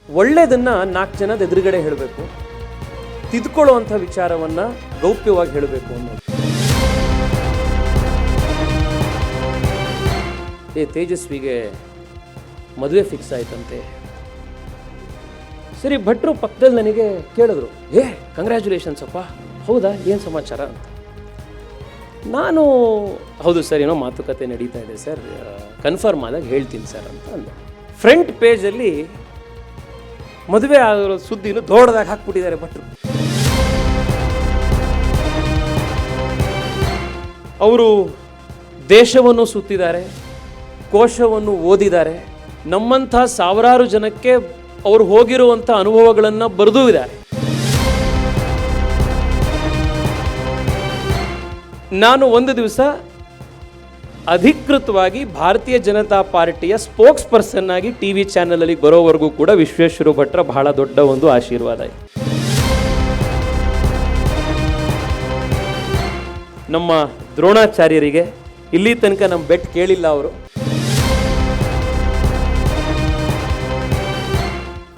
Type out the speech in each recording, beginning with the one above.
ಒಳ್ಳೆಯದನ್ನು 4 ಜನದ ಎದುರುಗಡೆ ಹೇಳಬೇಕು, ತಿದ್ಕೊಳ್ಳುವಂಥ ವಿಚಾರವನ್ನು ಗೌಪ್ಯವಾಗಿ ಹೇಳಬೇಕು ಅನ್ನೋದು. ತೇಜಸ್ವಿಗೆ ಮದುವೆ ಫಿಕ್ಸ್ ಆಯ್ತಂತೆ. ಸರಿ, ಭಟ್ರು ಪಕ್ಕದಲ್ಲಿ ನನಗೆ ಕೇಳಿದ್ರು, ಕಂಗ್ರ್ಯಾಚುಲೇಷನ್ಸ್ ಅಪ್ಪ, ಹೌದಾ, ಏನು ಸಮಾಚಾರ ಅಂತ. ನಾನು ಹೌದು ಸರ್, ಏನೋ ಮಾತುಕತೆ ನಡೀತಾ ಇದೆ ಸರ್, ಕನ್ಫರ್ಮ್ ಆದಾಗ ಹೇಳ್ತೀನಿ ಸರ್ ಅಂತ ಅಂದೆ. ಫ್ರಂಟ್ ಪೇಜಲ್ಲಿ ಮದುವೆ ಆಗಿರೋ ಸುದ್ದಿನ ದೊಡ್ಡದಾಗಿ ಹಾಕ್ಬಿಟ್ಟಿದ್ದಾರೆ ಭಟ್ರು. ಅವರು ದೇಶವನ್ನು ಸುತ್ತಿದ್ದಾರೆ, ಕೋಶವನ್ನು ಓದಿದ್ದಾರೆ, ನಮ್ಮಂಥ ಸಾವಿರಾರು ಜನಕ್ಕೆ ಅವರು ಹೋಗಿರುವಂಥ ಅನುಭವಗಳನ್ನು ಬರೆದೂ ಇದ್ದಾರೆ. ನಾನು ಒಂದು ದಿವಸ ಅಧಿಕೃತವಾಗಿ ಭಾರತೀಯ ಜನತಾ ಪಾರ್ಟಿಯ ಸ್ಪೋಕ್ಸ್ ಪರ್ಸನ್ ಆಗಿ TV ಚಾನೆಲಲ್ಲಿ ಬರೋವರೆಗೂ ಕೂಡ ವಿಶ್ವೇಶ್ವರ ಭಟ್ರ ಬಹಳ ದೊಡ್ಡ ಒಂದು ಆಶೀರ್ವಾದ ಇದೆ. ನಮ್ಮ ದ್ರೋಣಾಚಾರ್ಯರಿಗೆ ಇಲ್ಲಿ ತನಕ ನಮ್ಮ ಬೆಟ್ ಕೇಳಿಲ್ಲ ಅವರು.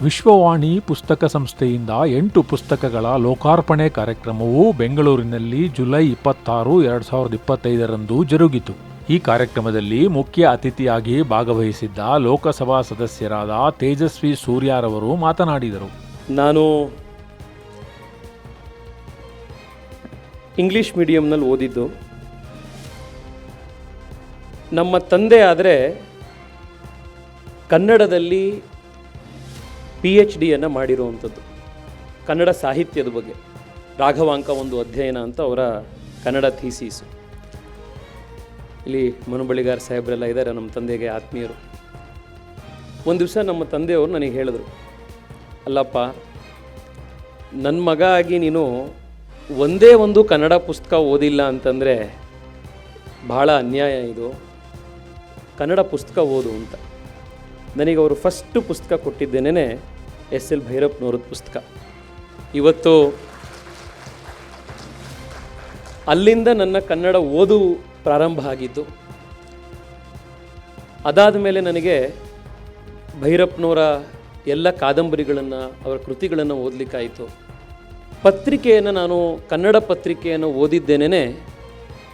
ವಿಶ್ವವಾಣಿ ಪುಸ್ತಕ ಸಂಸ್ಥೆಯಿಂದ 8 ಪುಸ್ತಕಗಳ ಲೋಕಾರ್ಪಣೆ ಕಾರ್ಯಕ್ರಮವು ಬೆಂಗಳೂರಿನಲ್ಲಿ ಜುಲೈ 26, 2025 ಜರುಗಿತು. ಈ ಕಾರ್ಯಕ್ರಮದಲ್ಲಿ ಮುಖ್ಯ ಅತಿಥಿಯಾಗಿ ಭಾಗವಹಿಸಿದ್ದ ಲೋಕಸಭಾ ಸದಸ್ಯರಾದ ತೇಜಸ್ವಿ ಸೂರ್ಯಾರವರು ಮಾತನಾಡಿದರು. ನಾನು ಇಂಗ್ಲಿಷ್ ಮೀಡಿಯಂನಲ್ಲಿ ಓದಿದ್ದು. ನಮ್ಮ ತಂದೆ ಆದರೆ ಕನ್ನಡದಲ್ಲಿ PhD ಮಾಡಿರುವಂಥದ್ದು, ಕನ್ನಡ ಸಾಹಿತ್ಯದ ಬಗ್ಗೆ. ರಾಘವಾಂಕ ಒಂದು ಅಧ್ಯಯನ ಅಂತ ಅವರ ಕನ್ನಡ ಥೀಸೀಸು. ಇಲ್ಲಿ ಮನುಬಳಿಗಾರ್ ಸಾಹೇಬ್ರೆಲ್ಲ ಇದ್ದಾರೆ, ನಮ್ಮ ತಂದೆಗೆ ಆತ್ಮೀಯರು. ಒಂದು ದಿವಸ ನಮ್ಮ ತಂದೆಯವರು ನನಗೆ ಹೇಳಿದ್ರು, ಅಲ್ಲಪ್ಪ, ನನ್ನ ಮಗ ಆಗಿ ನೀನು ಒಂದೇ ಒಂದು ಕನ್ನಡ ಪುಸ್ತಕ ಓದಿಲ್ಲ ಅಂತಂದರೆ ಭಾಳ ಅನ್ಯಾಯ, ಇದು ಕನ್ನಡ ಪುಸ್ತಕ ಓದು ಅಂತ. ನನಗೆ ಅವರು ಫಸ್ಟು ಪುಸ್ತಕ ಕೊಟ್ಟಿದ್ದೇನೆ SL ಭೈರಪ್ಪನವ್ರದ್ದು ಪುಸ್ತಕ. ಇವತ್ತು ಅಲ್ಲಿಂದ ನನ್ನ ಕನ್ನಡ ಓದು ಪ್ರಾರಂಭ ಆಗಿದ್ದು. ಅದಾದ ಮೇಲೆ ನನಗೆ ಭೈರಪ್ಪನವರ ಎಲ್ಲ ಕಾದಂಬರಿಗಳನ್ನು, ಅವರ ಕೃತಿಗಳನ್ನು ಓದಲಿಕ್ಕಾಯಿತು. ಪತ್ರಿಕೆಯನ್ನು, ನಾನು ಕನ್ನಡ ಪತ್ರಿಕೆಯನ್ನು ಓದಿದ್ದೇನೆ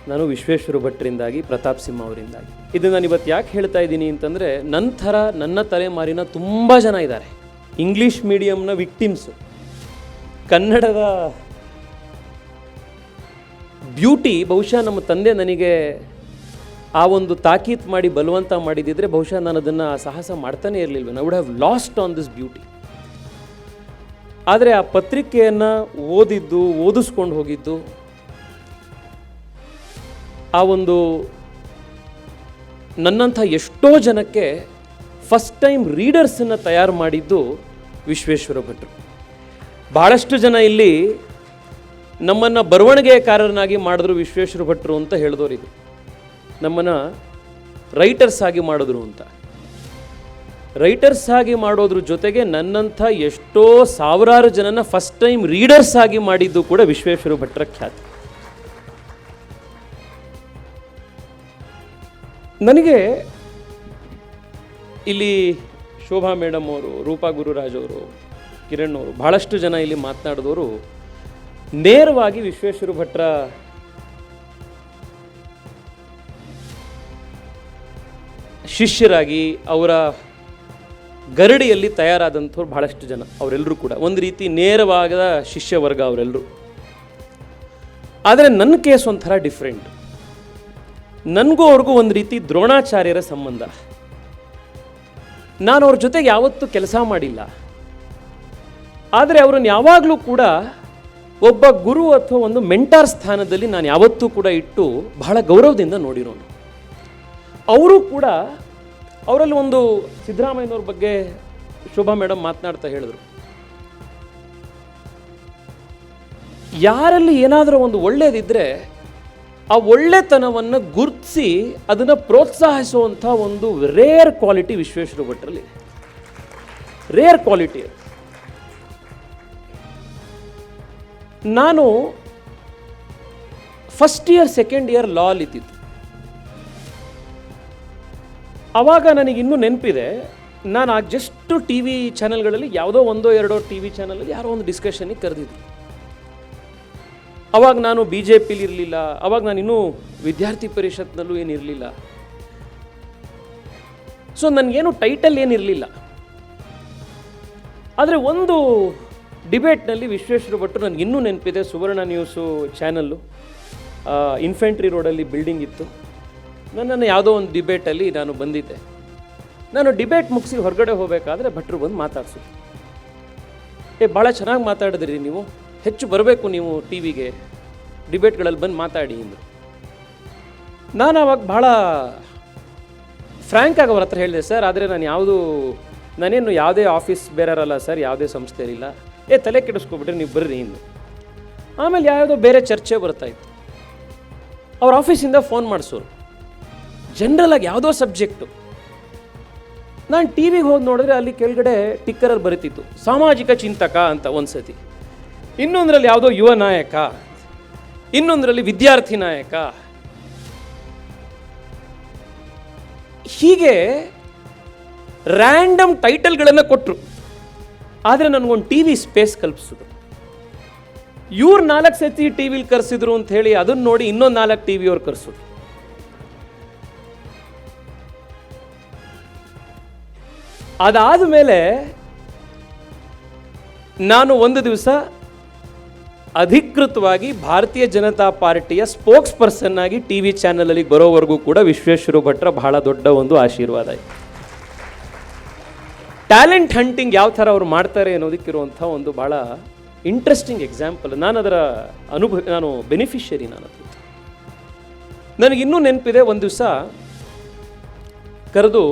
ನಾನು ವಿಶ್ವೇಶ್ವರ ಭಟ್ರಿಂದಾಗಿ, ಪ್ರತಾಪ್ ಸಿಂಹ ಅವರಿಂದಾಗಿ. ಇದು ನಾನು ಇವತ್ತು ಯಾಕೆ ಹೇಳ್ತಾ ಇದ್ದೀನಿ ಅಂತಂದರೆ, ನಂತರ ನನ್ನ ತಲೆಮಾರಿನ ತುಂಬ ಜನ ಇದ್ದಾರೆ, ಇಂಗ್ಲೀಷ್ ಮೀಡಿಯಂನ ವಿಕ್ಟಿಮ್ಸು. ಕನ್ನಡದ ಬ್ಯೂಟಿ ಬಹುಶಃ ನಮ್ಮ ತಂದೆ ನನಗೆ ಆ ಒಂದು ತಾಕೀತು ಮಾಡಿ ಬಲವಂತ ಮಾಡಿದ್ದಿದ್ರೆ ಬಹುಶಃ ನಾನು ಅದನ್ನು ಸಾಹಸ ಮಾಡ್ತಾನೆ ಇರಲಿಲ್ವ. I would have lost on this beauty. ಆದರೆ ಆ ಪತ್ರಿಕೆಯನ್ನು ಓದಿಸ್ಕೊಂಡು ಹೋಗಿದ್ದು, ಆ ಒಂದು ನನ್ನಂಥ ಎಷ್ಟೋ ಜನಕ್ಕೆ ಫಸ್ಟ್ ಟೈಮ್ ರೀಡರ್ಸನ್ನು ತಯಾರು ಮಾಡಿದ್ದು ವಿಶ್ವೇಶ್ವರ ಭಟ್ರು. ಭಾಳಷ್ಟು ಜನ ಇಲ್ಲಿ ನಮ್ಮನ್ನು ಬರವಣಿಗೆಕಾರರನ್ನಾಗಿ ಮಾಡಿದ್ರು ವಿಶ್ವೇಶ್ವರ ಭಟ್ರು ಅಂತ ಹೇಳಿದವರಿದ್ರು, ನಮ್ಮನ್ನು ರೈಟರ್ಸ್ ಆಗಿ ಮಾಡಿದ್ರು ಅಂತ. ರೈಟರ್ಸ್ ಆಗಿ ಮಾಡೋದ್ರ ಜೊತೆಗೆ ನನ್ನಂಥ ಎಷ್ಟೋ ಸಾವಿರಾರು ಜನನ ಫಸ್ಟ್ ಟೈಮ್ ರೀಡರ್ಸ್ ಆಗಿ ಮಾಡಿದ್ದು ಕೂಡ ವಿಶ್ವೇಶ್ವರ ಭಟ್ರ ಖ್ಯಾತಿ. ನನಗೆ ಇಲ್ಲಿ ಶೋಭಾ ಮೇಡಮ್ ಅವರು, ರೂಪಾ ಗುರುರಾಜ್ ಅವರು, ಕಿರಣ್ ಅವರು, ಭಾಳಷ್ಟು ಜನ ಇಲ್ಲಿ ಮಾತನಾಡಿದವರು ನೇರವಾಗಿ ವಿಶ್ವೇಶ್ವರ ಭಟ್ರ ಶಿಷ್ಯರಾಗಿ, ಅವರ ಗರಡಿಯಲ್ಲಿ ತಯಾರಾದಂಥವ್ರು ಭಾಳಷ್ಟು ಜನ. ಅವರೆಲ್ಲರೂ ಕೂಡ ಒಂದು ರೀತಿ ನೇರವಾದ ಶಿಷ್ಯ ವರ್ಗ ಅವರೆಲ್ಲರೂ. ಆದರೆ ನನ್ನ ಕೇಸ್ ಒಂಥರ ಡಿಫ್ರೆಂಟ್. ನನಗೂ ಅವ್ರಿಗೂ ಒಂದು ರೀತಿ ದ್ರೋಣಾಚಾರ್ಯರ ಸಂಬಂಧ. ನಾನು ಅವ್ರ ಜೊತೆಗೆ ಯಾವತ್ತೂ ಕೆಲಸ ಮಾಡಿಲ್ಲ, ಆದರೆ ಅವರನ್ನು ಯಾವಾಗಲೂ ಕೂಡ ಒಬ್ಬ ಗುರು ಅಥವಾ ಒಂದು ಮೆಂಟಾರ್ ಸ್ಥಾನದಲ್ಲಿ ನಾನು ಯಾವತ್ತೂ ಕೂಡ ಇಟ್ಟು ಬಹಳ ಗೌರವದಿಂದ ನೋಡಿರೋನು. ಅವರು ಕೂಡ, ಅವರಲ್ಲಿ ಒಂದು ಸಿದ್ದರಾಮಯ್ಯನವ್ರ ಬಗ್ಗೆ ಶೋಭಾ ಮೇಡಮ್ ಮಾತನಾಡ್ತಾ ಹೇಳಿದ್ರು, ಯಾರಲ್ಲಿ ಏನಾದರೂ ಒಂದು ಒಳ್ಳೆಯದಿದ್ದರೆ ಆ ಒಳ್ಳೆತನವನ್ನು ಗುರುತಿಸಿ ಅದನ್ನು ಪ್ರೋತ್ಸಾಹಿಸುವಂಥ ಒಂದು ರೇರ್ ಕ್ವಾಲಿಟಿ ವಿಶ್ವೇಶ್ವರ ಭಟ್ರಲ್ಲಿ, ರೇರ್ ಕ್ವಾಲಿಟಿ. ನಾನು first year second year law ಇದ್ದಿದ್ದು. ಆವಾಗ ನನಗಿನ್ನೂ ನೆನಪಿದೆ, ನಾನು ಜಸ್ಟು ಟಿ ವಿ ಚಾನಲ್ಗಳಲ್ಲಿ ಯಾವುದೋ ಒಂದೋ ಎರಡೋ ಟಿ ವಿ ಚಾನಲಲ್ಲಿ ಯಾರೋ ಒಂದು ಡಿಸ್ಕಷನ್ನಿಗೆ ಕರೆದಿದ್ರು. ಅವಾಗ ನಾನು ಬಿ ಜೆ ಪಿಲಿ ಇರಲಿಲ್ಲ, ಅವಾಗ ನಾನು ಇನ್ನೂ ವಿದ್ಯಾರ್ಥಿ ಪರಿಷತ್ನಲ್ಲೂ ಏನಿರಲಿಲ್ಲ. ಸೊ ನನಗೇನು ಟೈಟಲ್ ಏನಿರಲಿಲ್ಲ. ಆದರೆ ಒಂದು ಡಿಬೇಟ್ನಲ್ಲಿ ವಿಶ್ವೇಶ್ವರ ಭಟ್ರು, ನನಗೆ ಇನ್ನೂ ನೆನಪಿದೆ, ಸುವರ್ಣ ನ್ಯೂಸು ಚಾನಲ್ಲು, ಇನ್ಫೆಂಟ್ರಿ ರೋಡಲ್ಲಿ ಬಿಲ್ಡಿಂಗ್ ಇತ್ತು. ನನ್ನನ್ನು ಯಾವುದೋ ಒಂದು ಡಿಬೇಟಲ್ಲಿ ನಾನು ಬಂದಿದ್ದೆ. ನಾನು ಡಿಬೇಟ್ ಮುಗಿಸಿ ಹೊರಗಡೆ ಹೋಗಬೇಕಾದ್ರೆ ಭಟ್ರು ಬಂದು ಮಾತಾಡ್ಸು, ಭಾಳ ಚೆನ್ನಾಗಿ ಮಾತಾಡಿದ್ರಿ ನೀವು, ಹೆಚ್ಚು ಬರಬೇಕು ನೀವು ಟಿ ವಿಗೆ, ಡಿಬೇಟ್ಗಳಲ್ಲಿ ಬಂದು ಮಾತಾಡಿ ಅಂದರು. ನಾನು ಅವಾಗ ಭಾಳ ಫ್ರ್ಯಾಂಕಾಗಿ ಅವ್ರ ಹತ್ರ ಹೇಳಿದೆ, ಸರ್ ಆದರೆ ನಾನೇನು ಯಾವುದೇ ಆಫೀಸ್ ಬೇರೆರಲ್ಲ ಸರ್, ಯಾವುದೇ ಸಂಸ್ಥೆಯಲ್ಲಿಲ್ಲ, ತಲೆ ಕೆಡಿಸ್ಕೊಬಿಟ್ರೆ ನೀವು ಬರ್ರಿ ಇಂದು. ಆಮೇಲೆ ಯಾವುದೋ ಬೇರೆ ಚರ್ಚೆ ಬರ್ತಾಯಿತ್ತು. ಅವ್ರ ಆಫೀಸಿಂದ ಫೋನ್ ಮಾಡಿಸೋರು, ಜನರಲಾಗಿ ಯಾವುದೋ ಸಬ್ಜೆಕ್ಟು. ನಾನು ಟಿ ವಿಗೆ ಹೋಗಿ ನೋಡಿದ್ರೆ ಅಲ್ಲಿ ಕೆಳಗಡೆ ಟಿಕ್ಕರಲ್ಲಿ ಬರೀತಿತ್ತು ಸಾಮಾಜಿಕ ಚಿಂತಕ ಅಂತ ಒಂದು ಸತಿ, ಇನ್ನೊಂದರಲ್ಲಿ ಯಾವುದೋ ಯುವ ನಾಯಕ, ಇನ್ನೊಂದರಲ್ಲಿ ವಿದ್ಯಾರ್ಥಿ ನಾಯಕ. ಹೀಗೆ ರ್ಯಾಂಡಮ್ ಟೈಟಲ್ಗಳನ್ನು ಕೊಟ್ಟರು. ಆದರೆ ನನಗೊಂದು ಟಿ ವಿ ಸ್ಪೇಸ್ ಕಲ್ಪಿಸಿದ್ರು. ಇವ್ರು 4 ಸತಿ ಟಿ ವಿಲಿ ಕರೆಸಿದ್ರು ಅಂತ ಹೇಳಿ ಅದನ್ನು ನೋಡಿ ಇನ್ನೊಂದು 4 ಟಿ ವಿಯವ್ರು ಕರೆಸಿದ್ರು. ಅದಾದ ಮೇಲೆ ನಾನು ಒಂದು ದಿವಸ ಅಧಿಕೃತವಾಗಿ ಭಾರತೀಯ ಜನತಾ ಪಾರ್ಟಿಯ ಸ್ಪೋಕ್ಸ್ ಪರ್ಸನ್ ಆಗಿ ಟಿ ವಿ ಚಾನಲಲ್ಲಿ ಬರೋವರೆಗೂ ಕೂಡ ವಿಶ್ವೇಶ್ವರ ಭಟ್ರ ಬಹಳ ದೊಡ್ಡ ಒಂದು ಆಶೀರ್ವಾದ ಇತ್ತು. ಟ್ಯಾಲೆಂಟ್ ಹಂಟಿಂಗ್ ಯಾವ ಥರ ಅವ್ರು ಮಾಡ್ತಾರೆ ಅನ್ನೋದಕ್ಕಿರುವಂಥ ಒಂದು ಭಾಳ ಇಂಟ್ರೆಸ್ಟಿಂಗ್ ಎಕ್ಸಾಂಪಲ್. ನಾನು ಬೆನಿಫಿಷರಿ. ನನಗಿನ್ನೂ ನೆನಪಿದೆ, ಒಂದು ದಿವಸ ಕರೆದು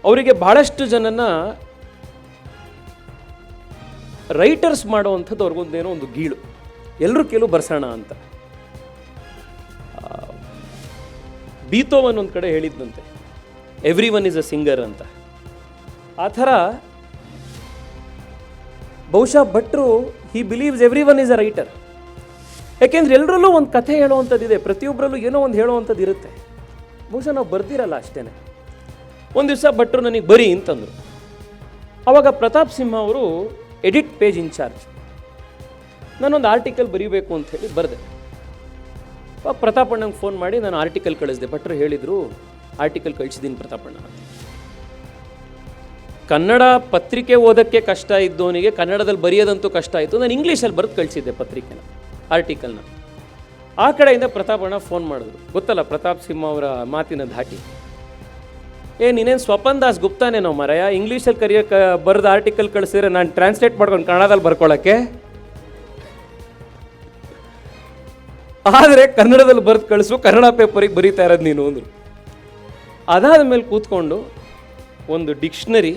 ಅವರಿಗೆ ಭಾಳಷ್ಟು ಜನನ ರೈಟರ್ಸ್ ಮಾಡೋವಂಥದ್ದು ಅವ್ರಿಗೊಂದೇನೋ ಒಂದು ಗೀಳು, ಎಲ್ಲರೂ ಕೆಲವು ಬರ್ಸೋಣ ಅಂತ. ಬೀತೋವನ್ ಒಂದು ಕಡೆ ಹೇಳಿದ್ದಂತೆ, every one is a singer ಅಂತ. ಆ ಥರ ಬಹುಶಃ ಭಟ್ರು he believes every one is a writer. ಯಾಕೆಂದ್ರೆ ಎಲ್ಲರಲ್ಲೂ ಒಂದು ಕಥೆ ಹೇಳೋವಂಥದ್ದಿದೆ, ಪ್ರತಿಯೊಬ್ಬರಲ್ಲೂ ಏನೋ ಒಂದು ಹೇಳೋವಂಥದ್ದು ಇರುತ್ತೆ. ಬಹುಶಃ ನಾವು ಬರ್ದಿರಲ್ಲ ಅಷ್ಟೇ. ಒಂದು ದಿವಸ ಭಟ್ರು ನನಗೆ ಬರೀ ಅಂತಂದರು. ಆವಾಗ ಪ್ರತಾಪ್ ಸಿಂಹ ಅವರು ಎಡಿಟ್ ಪೇಜ್ ಇನ್ಚಾರ್ಜ್. ನಾನೊಂದು ಆರ್ಟಿಕಲ್ ಬರೀಬೇಕು ಅಂತ ಹೇಳಿ ಬರೆದೆ. ಪ್ರತಾಪಣ್ಣಂಗೆ ಫೋನ್ ಮಾಡಿ ನಾನು ಆರ್ಟಿಕಲ್ ಕಳಿಸಿದೆ. ಭಟ್ರು ಹೇಳಿದರು, ಆರ್ಟಿಕಲ್ ಕಳಿಸಿದ್ದೀನಿ ಪ್ರತಾಪಣ್ಣ ಅಂತ. ಕನ್ನಡ ಪತ್ರಿಕೆ ಓದೋಕ್ಕೆ ಕಷ್ಟ ಇದ್ದವನಿಗೆ ಕನ್ನಡದಲ್ಲಿ ಬರೆಯೋದಂತೂ ಕಷ್ಟ ಆಯಿತು. ನಾನು ಇಂಗ್ಲೀಷಲ್ಲಿ ಬರೆದು ಕಳಿಸಿದ್ದೆ ಪತ್ರಿಕೆನ, ಆರ್ಟಿಕಲ್ನ. ಆ ಕಡೆಯಿಂದ ಪ್ರತಾಪಣ್ಣ ಫೋನ್ ಮಾಡಿದ್ರು. ಗೊತ್ತಲ್ಲ ಪ್ರತಾಪ್ ಸಿಂಹ ಅವರ ಮಾತಿನ ಧಾಟಿ. ನೀನೇನು ಸ್ವಪನ್ ದಾಸ್ ಗುಪ್ತಾನೇನೋ ಮರಯ, ಇಂಗ್ಲೀಷಲ್ಲಿ ಕರೆಯೋಕೆ ಬರೆದು ಆರ್ಟಿಕಲ್ ಕಳಿಸಿದ್ರೆ ನಾನು ಟ್ರಾನ್ಸ್ಲೇಟ್ ಮಾಡ್ಕೊಂಡು ಕನ್ನಡದಲ್ಲಿ ಬರ್ಕೊಳ್ಳೋಕ್ಕೆ, ಆದರೆ ಕನ್ನಡದಲ್ಲಿ ಬರೆದು ಕಳಿಸು, ಕನ್ನಡ ಪೇಪರಿಗೆ ಬರೀತಾ ಇರೋದು ನೀನು ಅಂದರು. ಅದಾದ ಮೇಲೆ ಕೂತ್ಕೊಂಡು ಒಂದು ಡಿಕ್ಷನರಿ,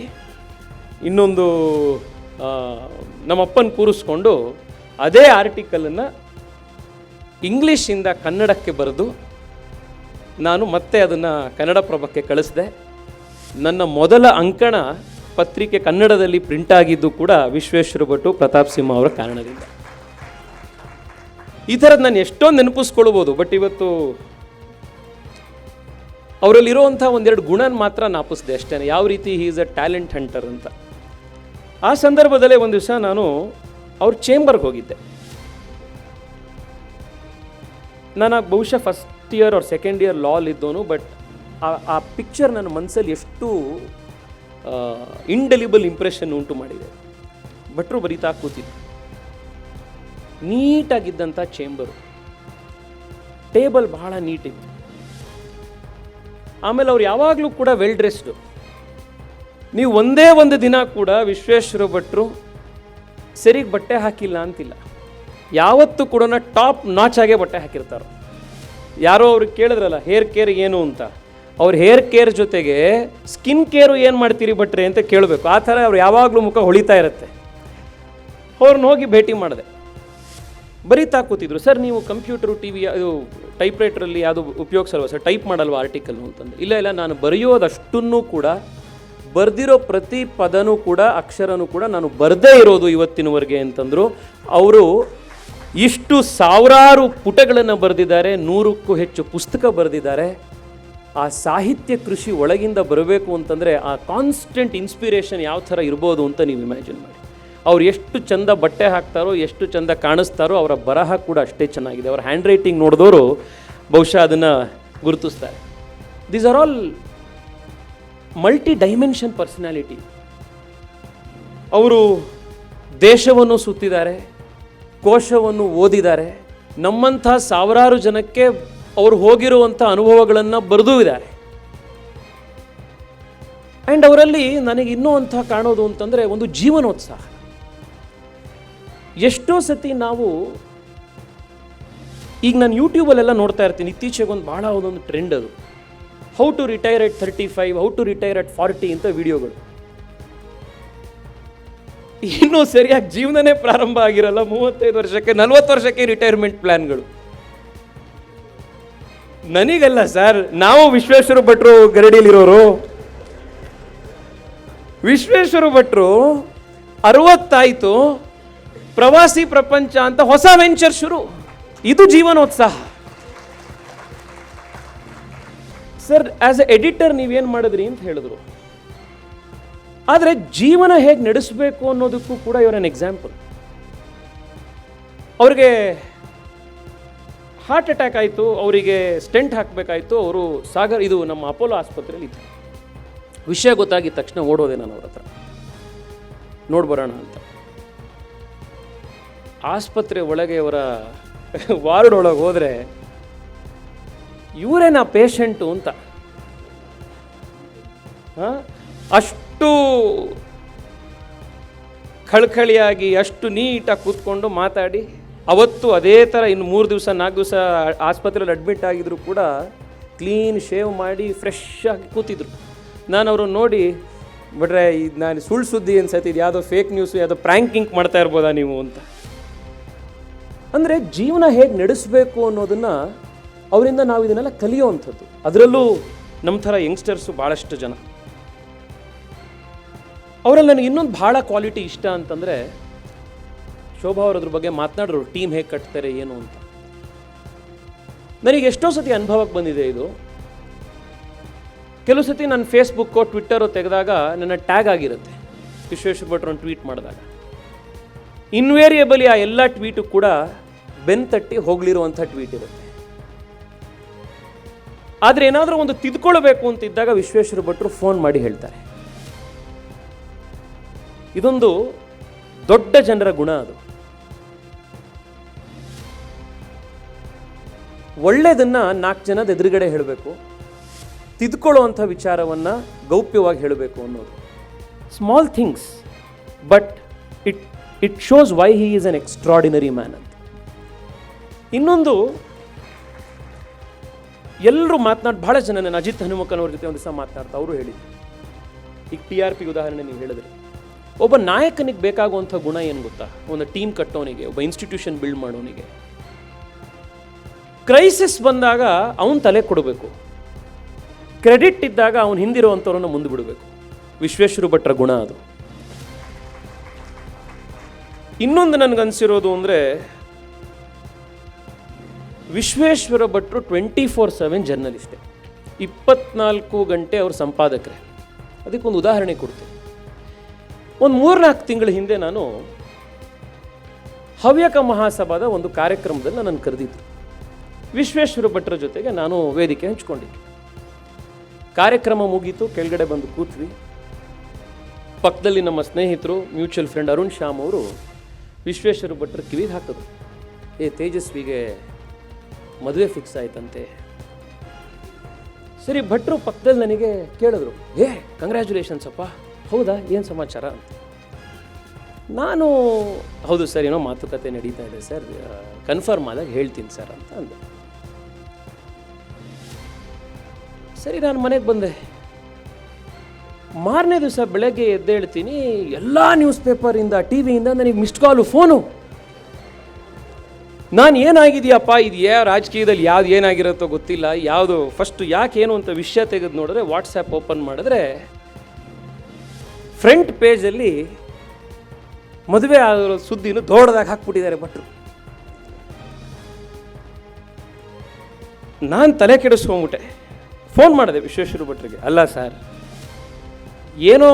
ಇನ್ನೊಂದು ನಮ್ಮಪ್ಪನ ಕೂರಿಸ್ಕೊಂಡು ಅದೇ ಆರ್ಟಿಕಲನ್ನು ಇಂಗ್ಲೀಷಿಂದ ಕನ್ನಡಕ್ಕೆ ಬರೆದು ನಾನು ಮತ್ತೆ ಅದನ್ನು ಕನ್ನಡಪ್ರಭಕ್ಕೆ ಕಳಿಸಿದೆ. ನನ್ನ ಮೊದಲ ಅಂಕಣ ಪತ್ರಿಕೆ ಕನ್ನಡದಲ್ಲಿ ಪ್ರಿಂಟ್ ಆಗಿದ್ದು ಕೂಡ ವಿಶ್ವೇಶ್ವರ ಭಟ್ರು ಪ್ರತಾಪ್ ಸಿಂಹ ಅವರ ಕಾರಣದಿಂದ. ಈ ಥರದ್ದು ನಾನು ಎಷ್ಟೊಂದು ನೆನಪಿಸ್ಕೊಳ್ಬೋದು. ಬಟ್ ಇವತ್ತು ಅವರಲ್ಲಿರುವಂಥ ಒಂದೆರಡು ಗುಣನ ಮಾತ್ರ ನಾಪಿಸಿದೆ ಅಷ್ಟೇ, ಯಾವ ರೀತಿ he is a talent hunter ಅಂತ. ಆ ಸಂದರ್ಭದಲ್ಲೇ ಒಂದು ದಿವಸ ನಾನು ಅವ್ರ ಚೇಂಬರ್ಗೆ ಹೋಗಿದ್ದೆ. ನಾನು ಬಹುಶಃ first year or second year ಲಾಲ್ ಇದ್ದವನು. ಬಟ್ ಆ ಪಿಕ್ಚರ್ ನನ್ನ ಮನಸ್ಸಲ್ಲಿ ಎಷ್ಟು ಇಂಡೆಲಿಬಲ್ ಇಂಪ್ರೆಷನ್ ಉಂಟು ಮಾಡಿದೆ. ಭಟ್ರು ಬರೀತಾ ಕೂತಿದ್ರು. ನೀಟಾಗಿದ್ದಂಥ ಚೇಂಬರು, ಟೇಬಲ್ ಬಹಳ ನೀಟಿತ್ತು. ಆಮೇಲೆ ಅವ್ರು ಯಾವಾಗಲೂ ಕೂಡ ವೆಲ್ ಡ್ರೆಸ್ಡು. ನೀವು ಒಂದೇ ಒಂದು ದಿನ ಕೂಡ ವಿಶ್ವೇಶ್ವರ ಭಟ್ರು ಸರಿಗೆ ಬಟ್ಟೆ ಹಾಕಿಲ್ಲ ಅಂತಿಲ್ಲ. ಯಾವತ್ತೂ ಕೂಡ ಟಾಪ್ ನಾಚಾಗೆ ಬಟ್ಟೆ ಹಾಕಿರ್ತಾರೆ. ಯಾರೋ ಅವ್ರಿಗೆ ಕೇಳಿದ್ರಲ್ಲ ಹೇರ್ ಕೇರ್ ಏನು ಅಂತ, ಅವ್ರ ಹೇರ್ ಕೇರ್ ಜೊತೆಗೆ ಸ್ಕಿನ್ ಕೇರು ಏನು ಮಾಡ್ತೀರಿ ಭಟ್ರೆ ಅಂತ ಕೇಳಬೇಕು. ಆ ಥರ ಅವ್ರು ಯಾವಾಗಲೂ ಮುಖ ಹೊಳಿತಾ ಇರುತ್ತೆ. ಅವ್ರನ್ನ ಹೋಗಿ ಭೇಟಿ ಮಾಡಿದೆ. ಬರೀತಾ ಕೂತಿದ್ರು. ಸರ್ ನೀವು ಕಂಪ್ಯೂಟರು ಟಿ ವಿ ಅದು ಟೈಪ್ ರೈಟ್ರಲ್ಲಿ ಯಾವುದು ಉಪಯೋಗಿಸಲ್ವ ಸರ್, ಟೈಪ್ ಮಾಡಲ್ವ ಆರ್ಟಿಕಲ್ನು ಅಂತಂದು. ಇಲ್ಲ ನಾನು ಬರೆಯೋದಷ್ಟನ್ನು ಕೂಡ, ಬರೆದಿರೋ ಪ್ರತಿ ಪದನೂ ಕೂಡ ಅಕ್ಷರನೂ ಕೂಡ ನಾನು ಬರದೇ ಇರೋದು ಇವತ್ತಿನವರೆಗೆ ಅಂತಂದರು. ಅವರು ಇಷ್ಟು ಸಾವಿರಾರು ಪುಟಗಳನ್ನು ಬರೆದಿದ್ದಾರೆ, 100ಕ್ಕೂ ಹೆಚ್ಚು ಪುಸ್ತಕ ಬರೆದಿದ್ದಾರೆ. ಆ ಸಾಹಿತ್ಯ ಕೃಷಿ ಒಳಗಿಂದ ಬರಬೇಕು ಅಂತಂದರೆ ಆ ಕಾನ್ಸ್ಟೆಂಟ್ ಇನ್ಸ್ಪಿರೇಷನ್ ಯಾವ ಥರ ಇರ್ಬೋದು ಅಂತ ನೀವು ಇಮ್ಯಾಜಿನ್ ಮಾಡಿ. ಅವ್ರು ಎಷ್ಟು ಚಂದ ಬಟ್ಟೆ ಹಾಕ್ತಾರೋ, ಎಷ್ಟು ಚಂದ ಕಾಣಿಸ್ತಾರೋ, ಅವರ ಬರಹ ಕೂಡ ಅಷ್ಟೇ ಚೆನ್ನಾಗಿದೆ. ಅವರ ಹ್ಯಾಂಡ್ ರೈಟಿಂಗ್ ನೋಡಿದವರು ಬಹುಶಃ ಅದನ್ನು ಗುರುತಿಸ್ತಾರೆ. These are all multi dimension personality. ಅವರು ದೇಶವನ್ನು ಸುತ್ತಿದ್ದಾರೆ, ಕೋಶವನ್ನು ಓದಿದ್ದಾರೆ, ನಮ್ಮಂಥ ಸಾವಿರಾರು ಜನಕ್ಕೆ ಅವರು ಹೋಗಿರುವಂಥ ಅನುಭವಗಳನ್ನು ಬರೆದೂ ಇದ್ದಾರೆ. ಆ್ಯಂಡ್ ಅವರಲ್ಲಿ ನನಗೆ ಇನ್ನೂ ಅಂಥ ಕಾಣೋದು ಅಂತಂದರೆ ಒಂದು ಜೀವನೋತ್ಸಾಹ. ಎಷ್ಟೋ ಸತಿ ನಾವು ಈಗ ನಾನು ಯೂಟ್ಯೂಬಲ್ಲೆಲ್ಲ ನೋಡ್ತಾ ಇರ್ತೀನಿ, ಇತ್ತೀಚೆಗೆ ಒಂದು ಭಾಳ ಒಂದೊಂದು ಟ್ರೆಂಡ್ ಅದು, how to retire at 35, how to retire at 40 ಅಂತ ವಿಡಿಯೋಗಳು. ಇನ್ನೂ ಸರಿಯಾಗಿ ಜೀವನನೇ ಪ್ರಾರಂಭ ಆಗಿರಲ್ಲ, 35 ವರ್ಷಕ್ಕೆ 40 ವರ್ಷಕ್ಕೆ ರಿಟೈರ್ಮೆಂಟ್ ಪ್ಲಾನ್ಗಳು. ನನಗಲ್ಲ ಸರ್, ನಾವು ವಿಶ್ವೇಶ್ವರ ಭಟ್ರು ಗರಡಿಲಿರೋರು. ವಿಶ್ವೇಶ್ವರ ಭಟ್ರು 60 ಆಯಿತು, ಪ್ರವಾಸಿ ಪ್ರಪಂಚ ಅಂತ ಹೊಸ ವೆಂಚರ್ ಶುರು. ಇದು ಜೀವನೋತ್ಸಾಹ. ಸರ್, ಆಸ್ ಎ ಎಡಿಟರ್ ನೀವೇನು ಮಾಡಿದ್ರಿ ಅಂತ ಹೇಳಿದ್ರು. ಆದರೆ ಜೀವನ ಹೇಗೆ ನಡೆಸಬೇಕು ಅನ್ನೋದಕ್ಕೂ ಕೂಡ ಇವರ ಎಕ್ಸಾಂಪಲ್. ಅವ್ರಿಗೆ ಹಾರ್ಟ್ ಅಟ್ಯಾಕ್ ಆಯಿತು, ಅವರಿಗೆ ಸ್ಟೆಂಟ್ ಹಾಕಬೇಕಾಯಿತು. ಅವರು ಸಾಗರ್, ಇದು ನಮ್ಮ ಅಪೋಲೋ ಆಸ್ಪತ್ರೆಯಲ್ಲಿ ಇತ್ತು. ವಿಷಯ ಗೊತ್ತಾಗಿದ್ದ ತಕ್ಷಣ ಓಡೋದೆ ನಾನು ಅವ್ರ ಹತ್ರ, ನೋಡ್ಬರೋಣ ಅಂತ. ಆಸ್ಪತ್ರೆ ಒಳಗೆ ಅವರ ವಾರ್ಡ್ ಒಳಗೆ ಹೋದರೆ ಇವರೇನಾ ಪೇಷಂಟು ಅಂತ. ಅಷ್ಟು ಕಳ್ಕಳಿಯಾಗಿ, ಅಷ್ಟು ನೀಟಾಗಿ ಕೂತ್ಕೊಂಡು ಮಾತಾಡಿ, ಅವತ್ತು ಅದೇ ಥರ ಇನ್ನು 3 ದಿವಸ 4 ದಿವಸ ಆಸ್ಪತ್ರೆಯಲ್ಲಿ ಅಡ್ಮಿಟ್ ಆಗಿದ್ರು ಕೂಡ ಕ್ಲೀನ್ ಶೇವ್ ಮಾಡಿ ಫ್ರೆಶ್ ಆಗಿ ಕೂತಿದ್ರು. ನಾನು ಅವ್ರನ್ನ ನೋಡಿ, ಬಿಟ್ರೆ ಇದು ನಾನು ಸುಳ್ಳು ಸುದ್ದಿ ಅನ್ಸತ್ತೆ, ಇದು ಯಾವುದೋ ಫೇಕ್ ನ್ಯೂಸು, ಯಾವುದೋ ಪ್ರ್ಯಾಂಕಿಂಗ್ ಮಾಡ್ತಾ ಇರ್ಬೋದಾ ನೀವು ಅಂತ. ಅಂದರೆ ಜೀವನ ಹೇಗೆ ನಡೆಸಬೇಕು ಅನ್ನೋದನ್ನು ಅವರಿಂದ ನಾವು ಇದನ್ನೆಲ್ಲ ಕಲಿಯೋವಂಥದ್ದು. ಅದರಲ್ಲೂ ನಮ್ಮ ಥರ ಯಂಗ್ಸ್ಟರ್ಸು ಭಾಳಷ್ಟು ಜನ. ಅವರಲ್ಲಿ ನನಗೆ ಇನ್ನೊಂದು ಭಾಳ ಕ್ವಾಲಿಟಿ ಇಷ್ಟ ಅಂತಂದರೆ, ಶೋಭಾ ಅವರದ್ರ ಬಗ್ಗೆ ಮಾತನಾಡ್ರು, ಟೀಮ್ ಹೇಗೆ ಕಟ್ತಾರೆ ಏನು ಅಂತ. ನನಗೆ ಎಷ್ಟೋ ಸತಿ ಅನುಭವಕ್ಕೆ ಬಂದಿದೆ ಇದು. ಕೆಲವು ಸತಿ ನಾನು ಫೇಸ್ಬುಕ್ಕೋ ಟ್ವಿಟ್ಟರೋ ತೆಗೆದಾಗ ನನ್ನ ಟ್ಯಾಗ್ ಆಗಿರುತ್ತೆ, ವಿಶ್ವೇಶ್ವರ ಭಟ್ರು ಟ್ವೀಟ್ ಮಾಡಿದಾಗ. ಇನ್ವೇರಿಯಬಲಿ ಆ ಎಲ್ಲ ಟ್ವೀಟು ಕೂಡ ಬೆನ್ ತಟ್ಟಿ ಹೋಗ್ಲಿರುವಂಥ ಟ್ವೀಟ್ ಇರುತ್ತೆ. ಆದರೆ ಏನಾದರೂ ಒಂದು ತಿದ್ಕೊಳ್ಬೇಕು ಅಂತಿದ್ದಾಗ ವಿಶ್ವೇಶ್ವರ ಭಟ್ರು ಫೋನ್ ಮಾಡಿ ಹೇಳ್ತಾರೆ. ಇದೊಂದು ದೊಡ್ಡ ಜನರ ಗುಣ. ಅದು ಒಳ್ಳೆಯದನ್ನು 4 ಜನದ ಎದುರುಗಡೆ ಹೇಳಬೇಕು, ತಿದ್ಕೊಳ್ಳುವಂಥ ವಿಚಾರವನ್ನು ಗೌಪ್ಯವಾಗಿ ಹೇಳಬೇಕು ಅನ್ನೋದು. Small things, but it shows why he is an extraordinary man ಅಂತ. ಇನ್ನೊಂದು, ಎಲ್ಲರೂ ಭಾಳ ಜನ, ನಾನು ಅಜಿತ್ ಹನುಮಕ್ಕನವ್ರ ಜೊತೆ ಒಂದು ದಿವಸ ಮಾತನಾಡ್ತಾ ಅವರು ಹೇಳಿದ್ರು, ಈಗ TRP ಉದಾಹರಣೆ ನೀವು ಹೇಳಿದ್ರಿ. ಒಬ್ಬ ನಾಯಕನಿಗೆ ಬೇಕಾಗುವಂಥ ಗುಣ ಏನು ಗೊತ್ತಾ? ಒಂದು ಟೀಮ್ ಕಟ್ಟೋನಿಗೆ, ಒಬ್ಬ ಇನ್ಸ್ಟಿಟ್ಯೂಷನ್ ಬಿಲ್ಡ್ ಮಾಡೋನಿಗೆ ಕ್ರೈಸಿಸ್ ಬಂದಾಗ ಅವನು ತಲೆ ಕೊಡಬೇಕು, ಕ್ರೆಡಿಟ್ ಇದ್ದಾಗ ಅವನು ಹಿಂದಿರುವಂಥವ್ರನ್ನ ಮುಂದೆ ಬಿಡಬೇಕು. ವಿಶ್ವೇಶ್ವರ ಭಟ್ರ ಗುಣ ಅದು. ಇನ್ನೊಂದು ನನಗನ್ಸಿರೋದು ಅಂದರೆ, ವಿಶ್ವೇಶ್ವರ ಭಟ್ರು 24/7 ಜರ್ನಲಿಸ್ಟೇ, 24 ಗಂಟೆ ಅವ್ರ ಸಂಪಾದಕರೇ. ಅದಕ್ಕೊಂದು ಉದಾಹರಣೆ ಕೊಡ್ತೀನಿ. ಒಂದು 3-4 ತಿಂಗಳ ಹಿಂದೆ ನಾನು ಹವ್ಯಕ ಮಹಾಸಭಾದ ಒಂದು ಕಾರ್ಯಕ್ರಮದಲ್ಲಿ ನನ್ನ ಕರೆದಿದ್ರು. ವಿಶ್ವೇಶ್ವರ ಭಟ್ರ ಜೊತೆಗೆ ನಾನು ವೇದಿಕೆ ಹಂಚ್ಕೊಂಡಿದ್ದೆ. ಕಾರ್ಯಕ್ರಮ ಮುಗೀತು, ಕೆಳಗಡೆ ಬಂದು ಕೂತ್ವಿ. ಪಕ್ಕದಲ್ಲಿ ನಮ್ಮ ಸ್ನೇಹಿತರು, ಮ್ಯೂಚುವಲ್ ಫ್ರೆಂಡ್ ಅರುಣ್ ಶ್ಯಾಮ್ ಅವರು ವಿಶ್ವೇಶ್ವರ ಭಟ್ರ ಕಿವಿಗೆ ಹಾಕಿದ್ರು, ತೇಜಸ್ವಿಗೆ ಮದುವೆ ಫಿಕ್ಸ್ ಆಯ್ತಂತೆ. ಸರಿ, ಭಟ್ರು ಪಕ್ಕದಲ್ಲಿ ನನಗೆ ಕೇಳಿದ್ರು, ಕಂಗ್ರ್ಯಾಚುಲೇಷನ್ಸ್ ಅಪ್ಪ, ಹೌದಾ, ಏನು ಸಮಾಚಾರ ಅಂತ. ನಾನು ಹೌದು ಸರ್, ಏನೋ ಮಾತುಕತೆ ನಡೀತಾ ಇದೆ ಸರ್, ಕನ್ಫರ್ಮ್ ಆದಾಗ ಹೇಳ್ತೀನಿ ಸರ್ ಅಂತ ಅಂದೆ. ಸರಿ, ನಾನು ಮನೆಗೆ ಬಂದೆ. ಮಾರನೇ ದಿವಸ ಬೆಳಗ್ಗೆ ಎದ್ದೇಳ್ತೀನಿ, ಎಲ್ಲ ನ್ಯೂಸ್ ಪೇಪರಿಂದ, ಟಿವಿಯಿಂದ ನನಗೆ ಮಿಸ್ಡ್ ಕಾಲು, ಫೋನು. ನಾನು ಏನಾಗಿದೆಯಪ್ಪ, ಇದು ರಾಜಕೀಯದಲ್ಲಿ ಯಾವ್ದು ಏನಾಗಿರುತ್ತೋ ಗೊತ್ತಿಲ್ಲ, ಯಾವುದು ಫಸ್ಟು ಯಾಕೇನು ಅಂತ ವಿಷಯ ತೆಗೆದು ನೋಡಿದ್ರೆ, ವಾಟ್ಸಪ್ ಓಪನ್ ಮಾಡಿದ್ರೆ ಫ್ರಂಟ್ ಪೇಜಲ್ಲಿ ಮದುವೆ ಆಗಿರೋ ಸುದ್ದಿನ ದೊಡ್ಡದಾಗಿ ಹಾಕ್ಬಿಟ್ಟಿದ್ದಾರೆ ಭಟ್ರು. ನಾನು ತಲೆ ಕೆಡಿಸ್ಕೊಂಬಿಟ್ಟೆ. ಫೋನ್ ಮಾಡಿದೆ ವಿಶ್ವೇಶ್ವರ ಭಟ್ರಿಗೆ, ಅಲ್ಲ ಸರ್ ಏನೋ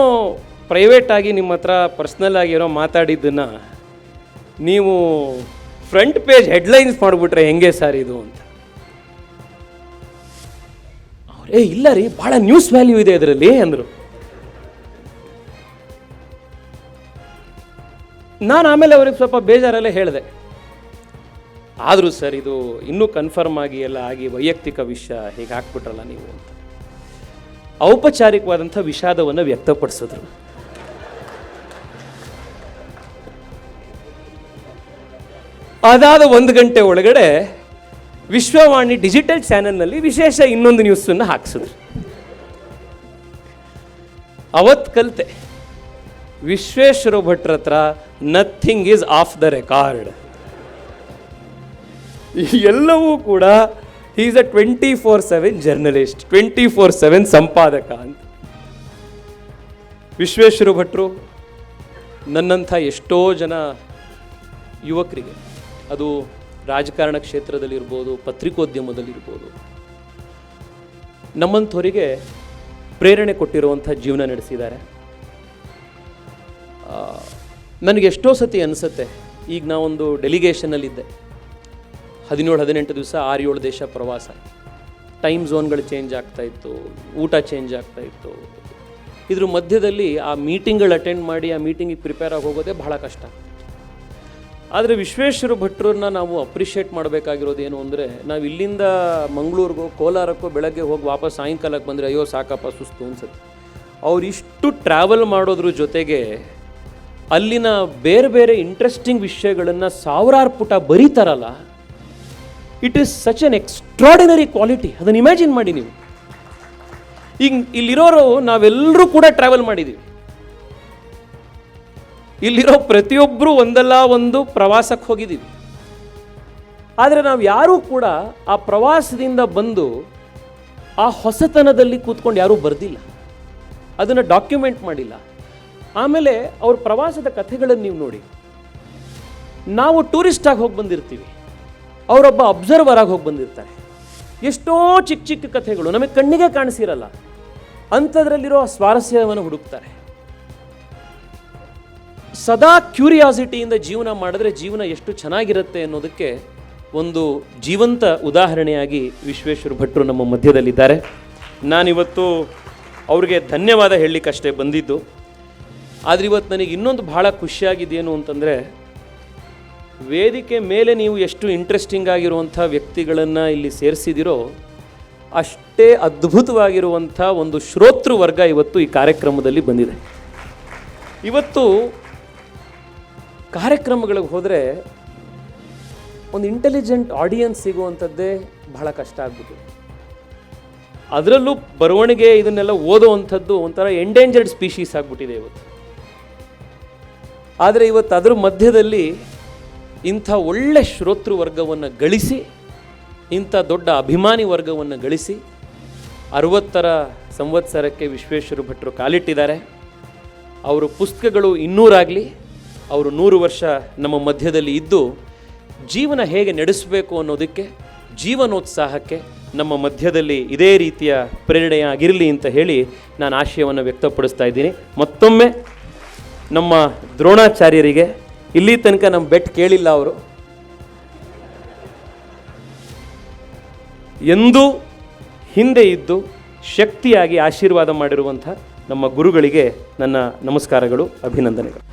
ಪ್ರೈವೇಟಾಗಿ ನಿಮ್ಮ ಹತ್ರ ಪರ್ಸ್ನಲ್ ಆಗಿ ಏನೋ ಮಾತಾಡಿದ್ದನ್ನು ನೀವು ಫ್ರಂಟ್ ಪೇಜ್ ಹೆಡ್ಲೈನ್ಸ್ ಮಾಡಿಬಿಟ್ರೆ ಹೆಂಗೆ ಸರ್ ಇದು ಅಂತ. ಅವರೇ ಇಲ್ಲ ರೀ, ಭಾಳ ನ್ಯೂಸ್ ವ್ಯಾಲ್ಯೂ ಇದೆ ಅದರಲ್ಲಿ ಅಂದರು. ನಾನು ಆಮೇಲೆ ಅವ್ರಿಗೆ ಸ್ವಲ್ಪ ಬೇಜಾರಲ್ಲೇ ಹೇಳಿದೆ, ಆದರೂ ಸರ್ ಇದು ಇನ್ನೂ ಕನ್ಫರ್ಮ್ ಆಗಿ ಎಲ್ಲ ಆಗಿ ವೈಯಕ್ತಿಕ ವಿಷಯ ಹೀಗೆ ಹಾಕ್ಬಿಟ್ರಲ್ಲ ನೀವು ಅಂತ ಔಪಚಾರಿಕವಾದಂಥ ವಿಷಾದವನ್ನು ವ್ಯಕ್ತಪಡಿಸಿದ್ರು. ಅದಾದ 1 ಗಂಟೆ ಒಳಗಡೆ ವಿಶ್ವವಾಣಿ ಡಿಜಿಟಲ್ ಚಾನೆಲ್ನಲ್ಲಿ ವಿಶೇಷ ಇನ್ನೊಂದು ನ್ಯೂಸನ್ನು ಹಾಕ್ಸಿದ್ರು. ಅವತ್ತು ಕಲಿತೆ, ವಿಶ್ವೇಶ್ವರ ಭಟ್ರ ಹತ್ರ nothing is of the record. ಎಲ್ಲವೂ ಕೂಡ ಈಸ್ ಅ 24/7 ಜರ್ನಲಿಸ್ಟ್, 24/7 ಸಂಪಾದಕ ಅಂತ. ವಿಶ್ವೇಶ್ವರ ಭಟ್ರು ನನ್ನಂಥ ಎಷ್ಟೋ ಜನ ಯುವಕರಿಗೆ, ಅದು ರಾಜಕಾರಣ ಕ್ಷೇತ್ರದಲ್ಲಿರ್ಬೋದು, ಪತ್ರಿಕೋದ್ಯಮದಲ್ಲಿರ್ಬೋದು, ನಮ್ಮಂಥವರಿಗೆ ಪ್ರೇರಣೆ ಕೊಟ್ಟಿರುವಂಥ ಜೀವನ ನಡೆಸಿದ್ದಾರೆ. ನನಗೆ ಎಷ್ಟೋ ಸತಿ ಅನಿಸುತ್ತೆ, ಈಗ ನಾವೊಂದು ಡೆಲಿಗೇಷನಲ್ಲಿದ್ದೆ, 17-18 ದಿವಸ 6-7 ದೇಶ ಪ್ರವಾಸ, ಟೈಮ್ ಝೋನ್ಗಳು ಚೇಂಜ್ ಆಗ್ತಾಯಿತ್ತು, ಊಟ ಚೇಂಜ್ ಆಗ್ತಾಯಿತ್ತು. ಇದ್ರ ಮಧ್ಯದಲ್ಲಿ ಆ ಮೀಟಿಂಗ್ಗಳು ಅಟೆಂಡ್ ಮಾಡಿ ಆ ಮೀಟಿಂಗಿಗೆ ಪ್ರಿಪೇರ್ ಆಗಿ ಹೋಗೋದೇ ಬಹಳ ಕಷ್ಟ. ಆದರೆ ವಿಶ್ವೇಶ್ವರ ಭಟ್ರನ್ನ ನಾವು ಅಪ್ರಿಷಿಯೇಟ್ ಮಾಡಬೇಕಾಗಿರೋದು ಏನು ಅಂದರೆ, ನಾವು ಇಲ್ಲಿಂದ ಮಂಗಳೂರಿಗೋ ಕೋಲಾರಕ್ಕೋ ಬೆಳಗ್ಗೆ ಹೋಗಿ ವಾಪಸ್ ಸಾಯಂಕಾಲಕ್ಕೆ ಬಂದರೆ ಅಯ್ಯೋ ಸಾಕಪ್ಪ ಸುಸ್ತು ಅನ್ಸುತ್ತೆ. ಅವರಿಷ್ಟು ಟ್ರಾವೆಲ್ ಮಾಡೋದ್ರ ಜೊತೆಗೆ ಅಲ್ಲಿನ ಬೇರೆ ಬೇರೆ ಇಂಟ್ರೆಸ್ಟಿಂಗ್ ವಿಷಯಗಳನ್ನು ಸಾವಿರಾರು ಪುಟ ಬರೀತಾರಲ್ಲ, it is such an extraordinary quality. ಅದನ್ನು ಇಮ್ಯಾಜಿನ್ ಮಾಡಿ ನೀವು. ಈಗ ಇಲ್ಲಿರೋರು ನಾವೆಲ್ಲರೂ ಕೂಡ ಟ್ರಾವೆಲ್ ಮಾಡಿದ್ದೀವಿ, ಇಲ್ಲಿರೋ ಪ್ರತಿಯೊಬ್ಬರೂ ಒಂದಲ್ಲ ಒಂದು ಪ್ರವಾಸಕ್ಕೆ ಹೋಗಿದ್ದೀವಿ. ಆದರೆ ನಾವು ಯಾರೂ ಕೂಡ ಆ ಪ್ರವಾಸದಿಂದ ಬಂದು ಆ ಹೊಸತನದಲ್ಲಿ ಕೂತ್ಕೊಂಡು ಯಾರೂ ಬರೆದಿಲ್ಲ, ಅದನ್ನು ಡಾಕ್ಯುಮೆಂಟ್ ಮಾಡಿಲ್ಲ. ಆಮೇಲೆ ಅವ್ರ ಪ್ರವಾಸದ ಕಥೆಗಳನ್ನು ನೀವು ನೋಡಿ, ನಾವು ಟೂರಿಸ್ಟಾಗಿ ಹೋಗಿ ಬಂದಿರ್ತೀವಿ, ಅವರೊಬ್ಬ ಅಬ್ಸರ್ವರ್ ಆಗಿ ಹೋಗಿ ಬಂದಿರ್ತಾರೆ. ಎಷ್ಟೋ ಚಿಕ್ಕ ಚಿಕ್ಕ ಕಥೆಗಳು ನಮಗೆ ಕಣ್ಣಿಗೆ ಕಾಣಿಸಿರಲ್ಲ, ಅಂಥದ್ರಲ್ಲಿರೋ ಸ್ವಾರಸ್ಯವನ್ನು ಹುಡುಕ್ತಾರೆ. ಸದಾ ಕ್ಯೂರಿಯಾಸಿಟಿಯಿಂದ ಜೀವನ ಮಾಡಿದ್ರೆ ಜೀವನ ಎಷ್ಟು ಚೆನ್ನಾಗಿರುತ್ತೆ ಅನ್ನೋದಕ್ಕೆ ಒಂದು ಜೀವಂತ ಉದಾಹರಣೆಯಾಗಿ ವಿಶ್ವೇಶ್ವರ ಭಟ್ರು ನಮ್ಮ ಮಧ್ಯದಲ್ಲಿದ್ದಾರೆ. ನಾನಿವತ್ತು ಅವ್ರಿಗೆ ಧನ್ಯವಾದ ಹೇಳಲಿಕ್ಕಷ್ಟೇ ಬಂದಿದ್ದು. ಆದರೆ ಇವತ್ತು ನನಗೆ ಇನ್ನೊಂದು ಭಾಳ ಖುಷಿಯಾಗಿದ್ದೇನು ಅಂತಂದರೆ, ವೇದಿಕೆ ಮೇಲೆ ನೀವು ಎಷ್ಟು ಇಂಟ್ರೆಸ್ಟಿಂಗ್ ಆಗಿರುವಂಥ ವ್ಯಕ್ತಿಗಳನ್ನು ಇಲ್ಲಿ ಸೇರಿಸಿದಿರೋ, ಅಷ್ಟೇ ಅದ್ಭುತವಾಗಿರುವಂಥ ಒಂದು ಶ್ರೋತೃ ವರ್ಗ ಇವತ್ತು ಈ ಕಾರ್ಯಕ್ರಮದಲ್ಲಿ ಬಂದಿದೆ. ಇವತ್ತು ಕಾರ್ಯಕ್ರಮಗಳಿಗೆ ಹೋದರೆ ಒಂದು ಇಂಟೆಲಿಜೆಂಟ್ ಆಡಿಯನ್ಸ್ ಸಿಗುವಂಥದ್ದೇ ಬಹಳ ಕಷ್ಟ ಆಗ್ಬಿಟ್ಟಿದೆ. ಅದರಲ್ಲೂ ಬರವಣಿಗೆ ಇದನ್ನೆಲ್ಲ ಓದೋವಂಥದ್ದು ಒಂಥರ ಎಂಡೇಂಜರ್ಡ್ ಸ್ಪೀಶೀಸ್ ಆಗಿಬಿಟ್ಟಿದೆ ಇವತ್ತು. ಆದರೆ ಇವತ್ತು ಅದರ ಮಧ್ಯದಲ್ಲಿ ಇಂಥ ಒಳ್ಳೆ ಶ್ರೋತೃ ವರ್ಗವನ್ನು ಗಳಿಸಿ, ಇಂಥ ದೊಡ್ಡ ಅಭಿಮಾನಿ ವರ್ಗವನ್ನು ಗಳಿಸಿ 60ರ ಸಂವತ್ಸರಕ್ಕೆ ವಿಶ್ವೇಶ್ವರ ಭಟ್ರು ಕಾಲಿಟ್ಟಿದ್ದಾರೆ. ಅವರು ಪುಸ್ತಕಗಳು 200 ಆಗಲಿ, ಅವರು 100 ವರ್ಷ ನಮ್ಮ ಮಧ್ಯದಲ್ಲಿ ಇದ್ದು ಜೀವನ ಹೇಗೆ ನಡೆಸಬೇಕು ಅನ್ನೋದಕ್ಕೆ, ಜೀವನೋತ್ಸಾಹಕ್ಕೆ ನಮ್ಮ ಮಧ್ಯದಲ್ಲಿ ಇದೇ ರೀತಿಯ ಪ್ರೇರಣೆಯಾಗಿರಲಿ ಅಂತ ಹೇಳಿ ನಾನು ಆಶಯವನ್ನು ವ್ಯಕ್ತಪಡಿಸ್ತಾ ಇದ್ದೀನಿ. ಮತ್ತೊಮ್ಮೆ ನಮ್ಮ ದ್ರೋಣಾಚಾರ್ಯರಿಗೆ, ಇಲ್ಲಿ ತನಕ ನಮ್ಮ ಬೆಟ್ ಕೇಳಿಲ್ಲ ಅವರು, ಎಂದೂ ಹಿಂದೆ ಇದ್ದು ಶಕ್ತಿಯಾಗಿ ಆಶೀರ್ವಾದ ಮಾಡಿರುವಂಥ ನಮ್ಮ ಗುರುಗಳಿಗೆ ನನ್ನ ನಮಸ್ಕಾರಗಳು, ಅಭಿನಂದನೆಗಳು.